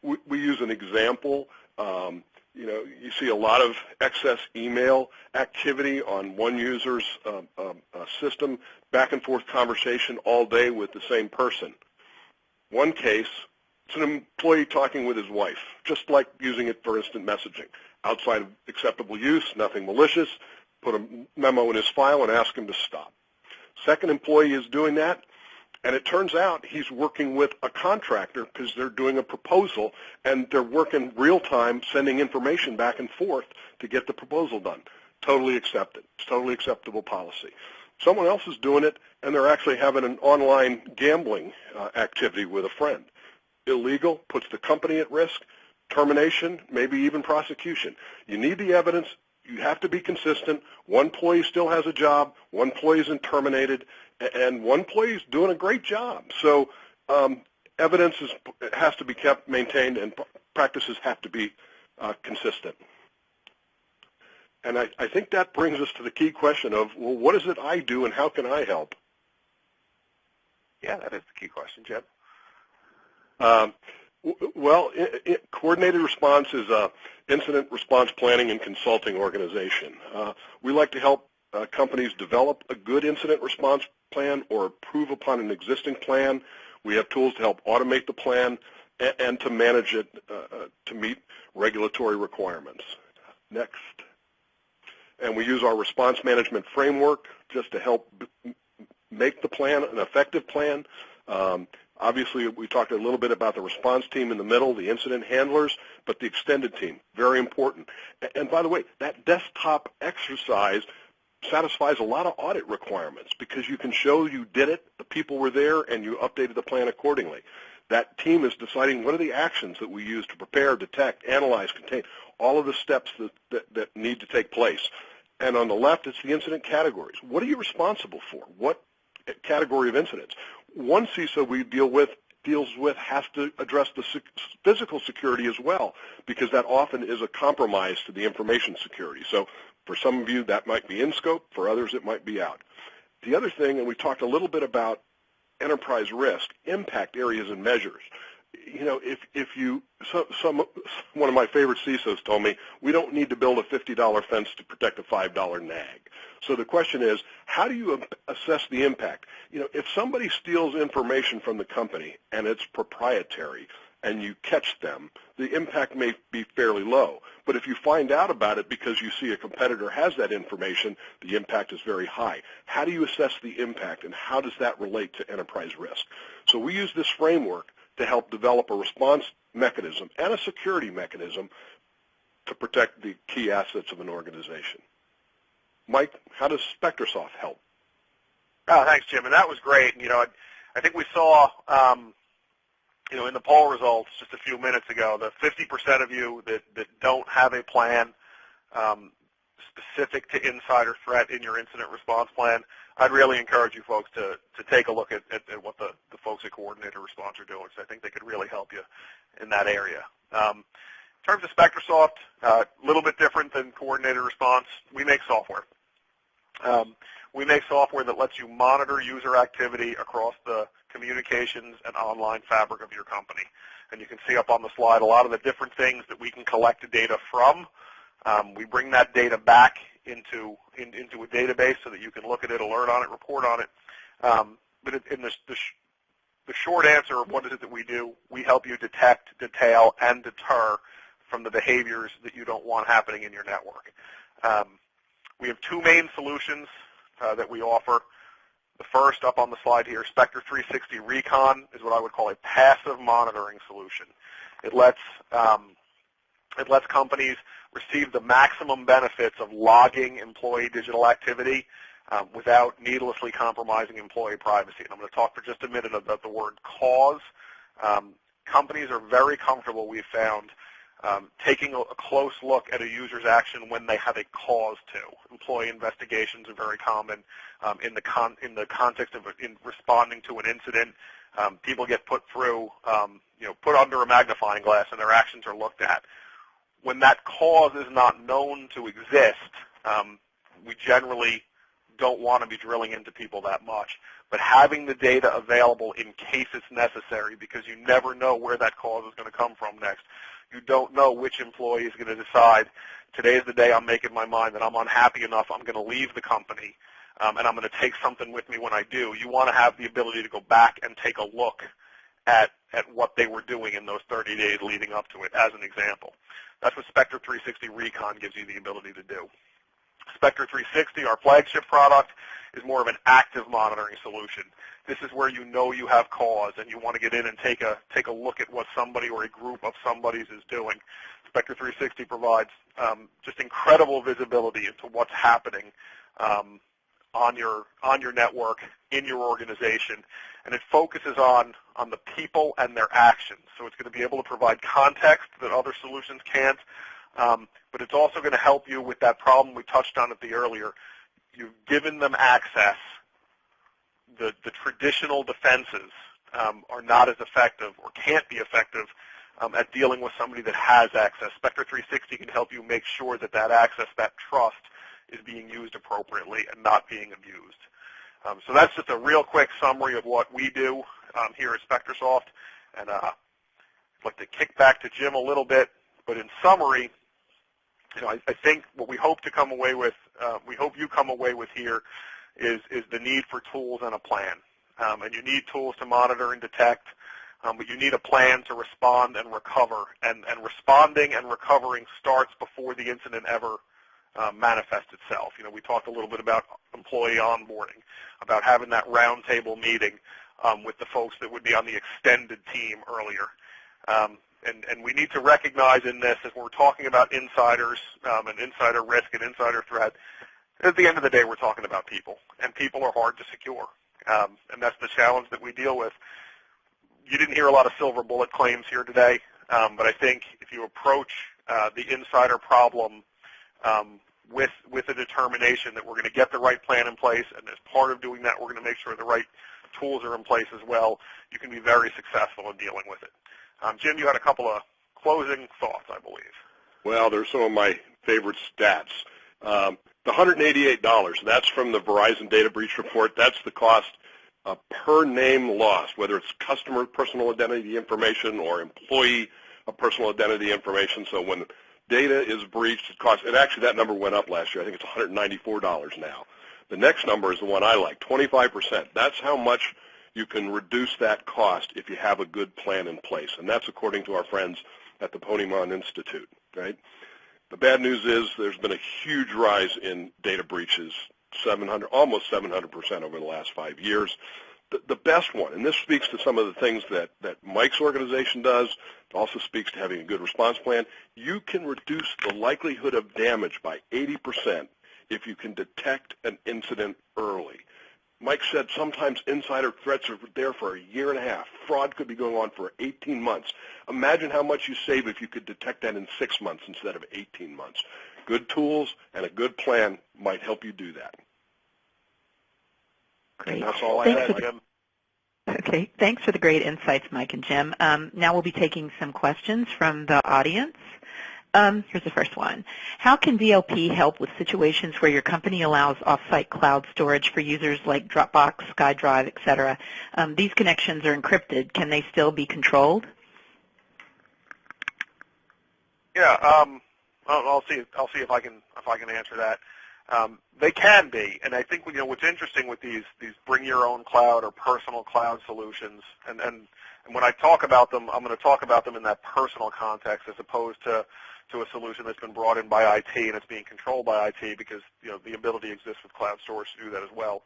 We use an example. You see a lot of excess email activity on one user's system, back and forth conversation all day with the same person. One case, it's an employee talking with his wife, just like using it for instant messaging. Outside of acceptable use, nothing malicious, put a memo in his file and ask him to stop. Second employee is doing that, and it turns out he's working with a contractor because they're doing a proposal, and they're working real time, sending information back and forth to get the proposal done. Totally accepted. It's totally acceptable policy. Someone else is doing it, and they're actually having an online gambling activity with a friend. Illegal, puts the company at risk, termination, maybe even prosecution. You need the evidence. You have to be consistent. One employee still has a job, one employee isn't terminated, and one employee is doing a great job. So evidence has to be kept, maintained, and practices have to be consistent. And I think that brings us to the key question of, well, what is it I do and how can I help? Yeah, that is the key question, Jim. Well, Coordinated Response is an incident response planning and consulting organization. We like to help companies develop a good incident response plan or improve upon an existing plan. We have tools to help automate the plan and to manage it to meet regulatory requirements. Next. And we use our response management framework just to help make the plan an effective plan. Obviously, we talked a little bit about the response team in the middle, the incident handlers, but the extended team, very important. And by the way, that desktop exercise satisfies a lot of audit requirements because you can show you did it, the people were there, and you updated the plan accordingly. That team is deciding what are the actions that we use to prepare, detect, analyze, contain, all of the steps that need to take place. And on the left, it's the incident categories. What are you responsible for? What category of incidents? One CISO we deals with has to address the physical security as well, because that often is a compromise to the information security. So for some of you, that might be in scope. For others, it might be out. The other thing, and we talked a little bit about enterprise risk, impact areas and measures. You know, one of my favorite CISOs told me, we don't need to build a $50 fence to protect a $5 nag. So the question is, how do you assess the impact? You know, if somebody steals information from the company and it's proprietary and you catch them, the impact may be fairly low. But if you find out about it because you see a competitor has that information, the impact is very high. How do you assess the impact, and how does that relate to enterprise risk? So we use this framework to help develop a response mechanism and a security mechanism to protect the key assets of an organization. Mike, how does SpectorSoft help? Oh, thanks, Jim. And that was great. You know, I think we saw, in the poll results just a few minutes ago, the 50% of you that don't have a plan specific to insider threat in your incident response plan, I'd really encourage you folks to take a look at what the folks at Coordinated Response are doing, because I think they could really help you in that area. In terms of SpectorSoft, a little bit different than Coordinated Response. We make software. We make software that lets you monitor user activity across the communications and online fabric of your company. And you can see up on the slide a lot of the different things that we can collect the data from. We bring that data back into a database so that you can look at it, alert on it, report on it. But in the short answer of what is it that we do, we help you detect, detail, and deter from the behaviors that you don't want happening in your network. We have two main solutions that we offer. The first, up on the slide here, Specter 360 Recon, is what I would call a passive monitoring solution. It lets companies receive the maximum benefits of logging employee digital activity without needlessly compromising employee privacy. And I'm going to talk for just a minute about the word cause. Companies are very comfortable, we've found, taking a close look at a user's action when they have a cause to. Employee investigations are very common in the context of responding to an incident. People get put through, put under a magnifying glass, and their actions are looked at. When that cause is not known to exist, we generally don't want to be drilling into people that much. But having the data available in case it's necessary, because you never know where that cause is going to come from next. You don't know which employee is going to decide, today is the day I'm making my mind that I'm unhappy enough, I'm going to leave the company, and I'm going to take something with me when I do. You want to have the ability to go back and take a look at what they were doing in those 30 days leading up to it, as an example. That's what Specter 360 Recon gives you the ability to do. Specter 360, our flagship product, is more of an active monitoring solution. This is where you know you have cause and you want to get in and take a look at what somebody or a group of somebody's is doing. Specter 360 provides just incredible visibility into what's happening on your network, in your organization, and it focuses on the people and their actions. So it's going to be able to provide context that other solutions can't, but it's also going to help you with that problem we touched on at the earlier. You've given them access. The traditional defenses are not as effective or can't be effective at dealing with somebody that has access. Specter 360 can help you make sure that that access, that trust, is being used appropriately and not being abused. So that's just a real quick summary of what we do here at SpectorSoft. And I'd like to kick back to Jim a little bit. But in summary, I think what we hope to come away with, we hope you come away with here, is the need for tools and a plan. And you need tools to monitor and detect, but you need a plan to respond and recover. And responding and recovering starts before the incident ever manifests itself. We talked a little bit about employee onboarding, about having that roundtable meeting with the folks that would be on the extended team earlier. And we need to recognize in this, as we're talking about insiders and insider risk and insider threat, at the end of the day, we're talking about people, and people are hard to secure. And that's the challenge that we deal with. You didn't hear a lot of silver bullet claims here today, but I think if you approach the insider problem with a determination that we're going to get the right plan in place, and as part of doing that, we're going to make sure the right tools are in place as well, you can be very successful in dealing with it. Jim, you had a couple of closing thoughts, I believe. Well, there's some of my favorite stats. The $188, that's from the Verizon data breach report. That's the cost per name lost, whether it's customer personal identity information or employee personal identity information. So when data is breached, it costs, and actually that number went up last year. I think it's $194 now. The next number is the one I like, 25%. That's how much you can reduce that cost if you have a good plan in place, and that's according to our friends at the Ponemon Institute, right? The bad news is there's been a huge rise in data breaches, almost 700% over the last 5 years. The best one, and this speaks to some of the things that Mike's organization does, it also speaks to having a good response plan, you can reduce the likelihood of damage by 80% if you can detect an incident early. Mike said sometimes insider threats are there for a year and a half. Fraud could be going on for 18 months. Imagine how much you save if you could detect that in 6 months instead of 18 months. Good tools and a good plan might help you do that. Great. And that's all I had, Jim. Okay, thanks for the great insights, Mike and Jim. Now we'll be taking some questions from the audience. Here's the first one. How can DLP help with situations where your company allows off-site cloud storage for users like Dropbox, SkyDrive, et cetera? These connections are encrypted. Can they still be controlled? Yeah, I'll see if I can answer that. They can be, and I think what's interesting with these bring your own cloud or personal cloud solutions, and when I talk about them, I'm going to talk about them in that personal context as opposed to a solution that's been brought in by IT and it's being controlled by IT, because the ability exists with cloud storage to do that as well.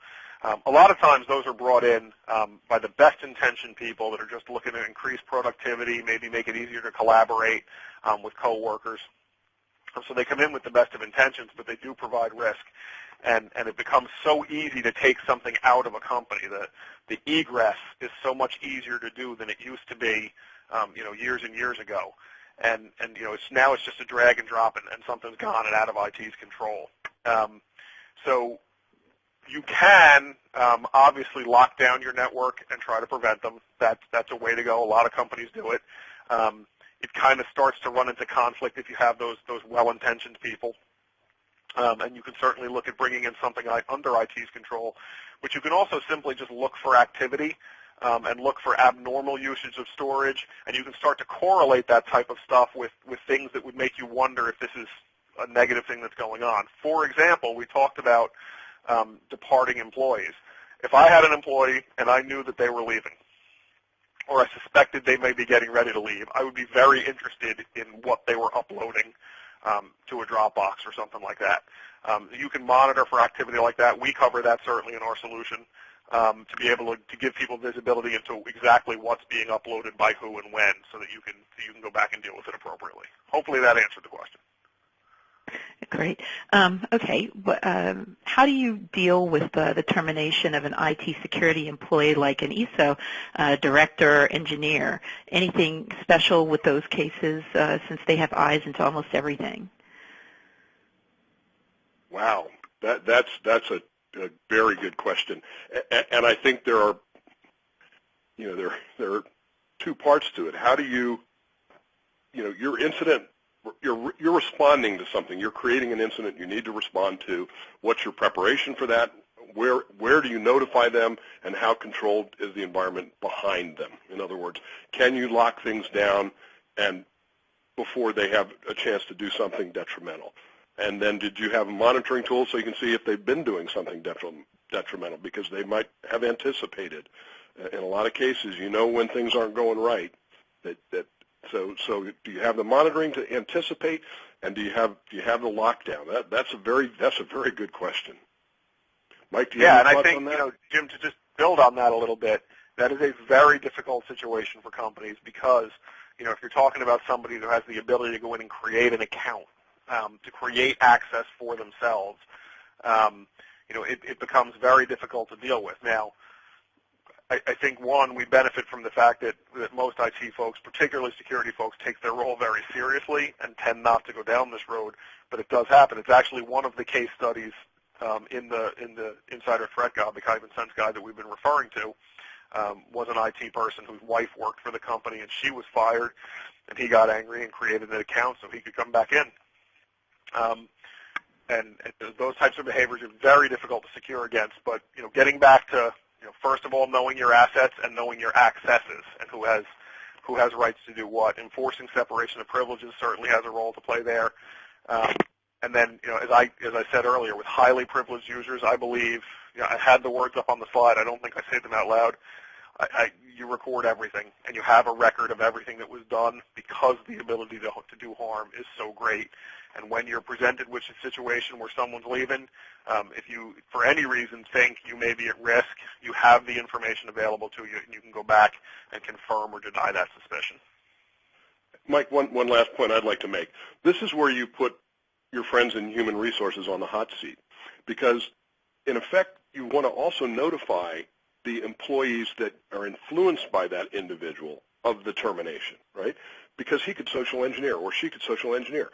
A lot of times those are brought in by the best intentioned people that are just looking to increase productivity, maybe make it easier to collaborate with coworkers. So they come in with the best of intentions, but they do provide risk. And it becomes so easy to take something out of a company. The egress is so much easier to do than it used to be, years and years ago. And it's just a drag and drop, and something's gone and out of IT's control. So you can obviously lock down your network and try to prevent them. That's a way to go. A lot of companies do it. It kind of starts to run into conflict if you have those well-intentioned people. And you can certainly look at bringing in something like under IT's control, but you can also simply just look for activity and look for abnormal usage of storage, and you can start to correlate that type of stuff with things that would make you wonder if this is a negative thing that's going on. For example, we talked about departing employees. If I had an employee and I knew that they were leaving, or I suspected they may be getting ready to leave, I would be very interested in what they were uploading to a Dropbox or something like that. You can monitor for activity like that. We cover that certainly in our solution to be able to give people visibility into exactly what's being uploaded by who and when, so that you can go back and deal with it appropriately. Hopefully that answered the question. Great. Okay. How do you deal with the termination of an IT security employee like an ESO director or engineer? Anything special with those cases since they have eyes into almost everything? Wow, that's a very good question, and I think there are two parts to it. How do you your incident? You're responding to something. You're creating an incident you need to respond to. What's your preparation for that? Where do you notify them, and how controlled is the environment behind them? In other words, can you lock things down and before they have a chance to do something detrimental? And then did you have a monitoring tool so you can see if they've been doing something detrimental, because they might have anticipated. In a lot of cases, when things aren't going right. So do you have the monitoring to anticipate, and do you have the lockdown? That's a very good question. Mike, do you have any thoughts on that? Yeah, and I think Jim, to just build on that a little bit, that is a very difficult situation for companies, because if you're talking about somebody who has the ability to go in and create an account, to create access for themselves, it becomes very difficult to deal with. Now, I think, one, we benefit from the fact that most IT folks, particularly security folks, take their role very seriously and tend not to go down this road, but it does happen. It's actually one of the case studies in the Insider Threat Guide, the Common Sense Guide that we've been referring to, was an IT person whose wife worked for the company, and she was fired, and he got angry and created an account so he could come back in. And those types of behaviors are very difficult to secure against, but getting back to first of all, knowing your assets and knowing your accesses and who has rights to do what. Enforcing separation of privileges certainly has a role to play there. And then, as I said earlier, with highly privileged users, I believe, I had the words up on the slide. I don't think I say them out loud. You record everything, and you have a record of everything that was done, because the ability to do harm is so great. And when you're presented with a situation where someone's leaving, if you, for any reason, think you may be at risk, you have the information available to you, and you can go back and confirm or deny that suspicion. Mike, one last point I'd like to make. This is where you put your friends in human resources on the hot seat, because, in effect, you want to also notify the employees that are influenced by that individual of the termination, right? Because he could social engineer, or she could social engineer.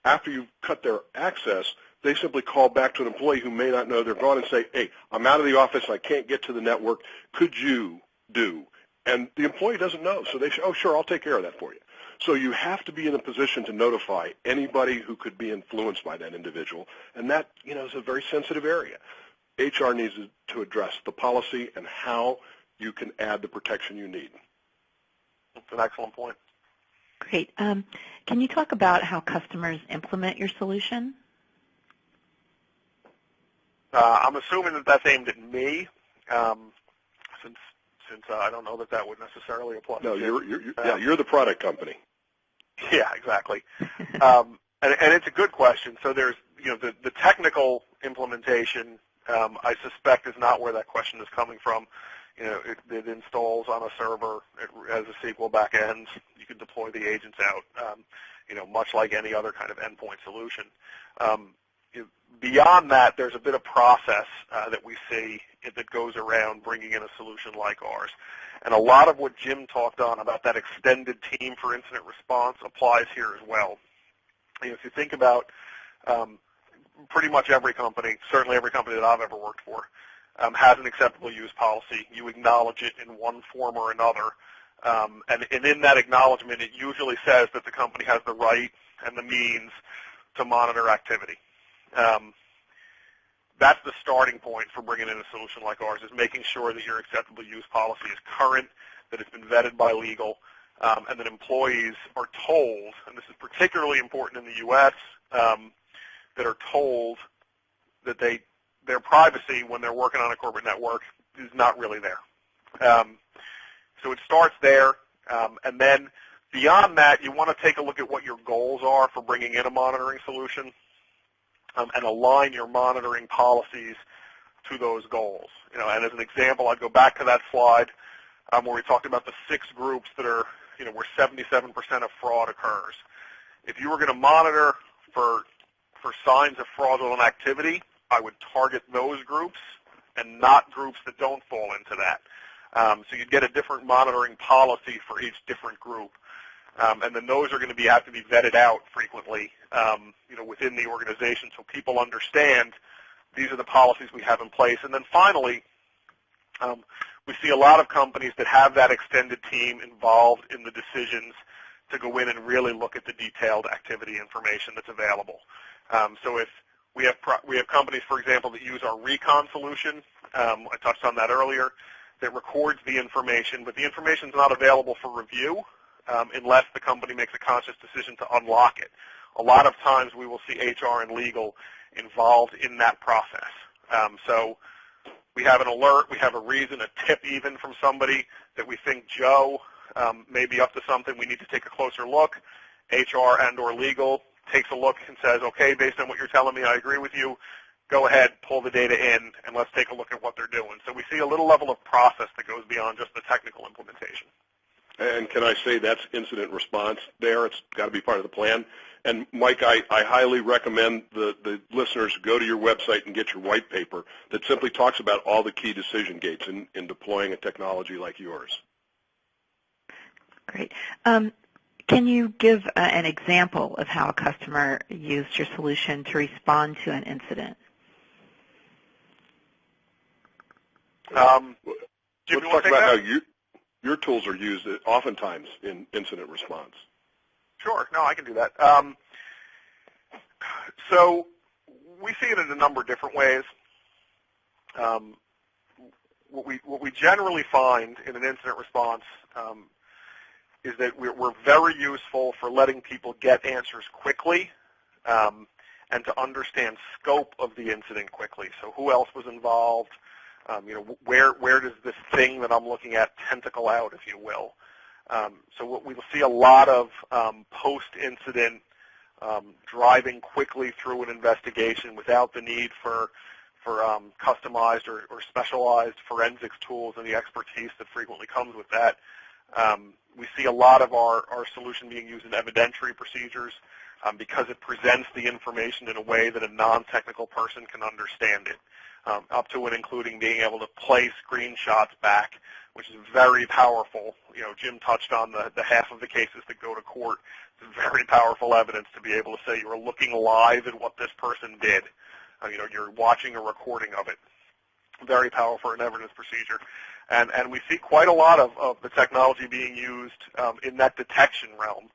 After you've cut their access, they simply call back to an employee who may not know they're gone and say, hey, I'm out of the office, I can't get to the network, could you do? And the employee doesn't know, so they say, oh, sure, I'll take care of that for you. So you have to be in a position to notify anybody who could be influenced by that individual, and that, is a very sensitive area. HR needs to address the policy and how you can add the protection you need. That's an excellent point. Great. Can you talk about how customers implement your solution? I'm assuming that that's aimed at me, since I don't know that would necessarily apply. No, you're the product company. Yeah, exactly. And it's a good question. So there's, the technical implementation, I suspect, is not where that question is coming from. It installs on a server. It has a SQL backend. You can deploy the agents out, much like any other kind of endpoint solution. Beyond that, there's a bit of process that we see that goes around bringing in a solution like ours. And a lot of what Jim talked on about that extended team for incident response applies here as well. If you think about pretty much every company, certainly every company that I've ever worked for, has an acceptable use policy. You acknowledge it in one form or another. And in that acknowledgement, it usually says that the company has the right and the means to monitor activity. That's the starting point for bringing in a solution like ours, is making sure that your acceptable use policy is current, that it's been vetted by legal, and that employees are told, and this is particularly important in the U.S., that are told that their privacy when they're working on a corporate network is not really there. So it starts there, and then beyond that, you want to take a look at what your goals are for bringing in a monitoring solution, and align your monitoring policies to those goals. And as an example, I'd go back to that slide where we talked about the 6 groups that are, where 77% of fraud occurs. If you were going to monitor for signs of fraudulent activity, I would target those groups and not groups that don't fall into that. So you'd get a different monitoring policy for each different group. And then those are going to have to be vetted out frequently, within the organization, so people understand these are the policies we have in place. And then finally, we see a lot of companies that have that extended team involved in the decisions to go in and really look at the detailed activity information that's available. So if we have companies, for example, that use our Recon solution, I touched on that earlier, that records the information, but the information is not available for review unless the company makes a conscious decision to unlock it. A lot of times we will see HR and legal involved in that process. So we have an alert, we have a reason, a tip even from somebody that we think Joe may be up to something, we need to take a closer look. HR and or legal takes a look and says, okay, based on what you're telling me, I agree with you. Go ahead, pull the data in, and let's take a look at what they're doing. So we see a little level of process that goes beyond just the technical implementation. And can I say that's incident response there? It's got to be part of the plan. And, Mike, I highly recommend the listeners go to your website and get your white paper that simply talks about all the key decision gates in deploying a technology like yours. Great. Can you give an example of how a customer used your solution to respond to an incident? Let's talk about how your tools are used oftentimes in incident response. Sure. No, I can do that. So we see it in a number of different ways. What we generally find in an incident response is that we're very useful for letting people get answers quickly and to understand scope of the incident quickly. So who else was involved? Where does this thing that I'm looking at tentacle out, if you will? So what we will see a lot of post-incident driving quickly through an investigation without the need for customized or specialized forensics tools and the expertise that frequently comes with that. We see a lot of our solution being used in evidentiary procedures because it presents the information in a way that a non-technical person can understand it, up to and including being able to play screenshots back, which is very powerful. Jim touched on the half of the cases that go to court. It's very powerful evidence to be able to say you're looking live at what this person did. You're watching a recording of it. Very powerful for an evidence procedure. And we see quite a lot of the technology being used in that detection realm,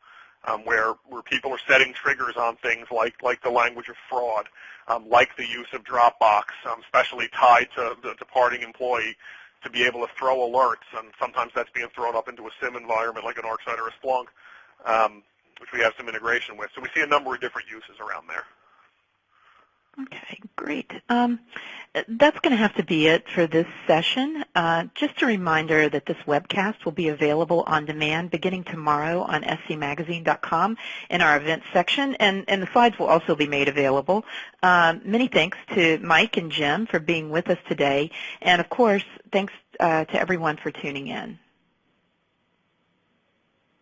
where people are setting triggers on things like the language of fraud, like the use of Dropbox, especially tied to the departing employee, to be able to throw alerts. And sometimes that's being thrown up into a SIM environment like an ArcSight or a Splunk, which we have some integration with. So we see a number of different uses around there. Okay, great. That's going to have to be it for this session. Just a reminder that this webcast will be available on demand beginning tomorrow on scmagazine.com in our events section, and the slides will also be made available. Many thanks to Mike and Jim for being with us today, and of course, thanks to everyone for tuning in.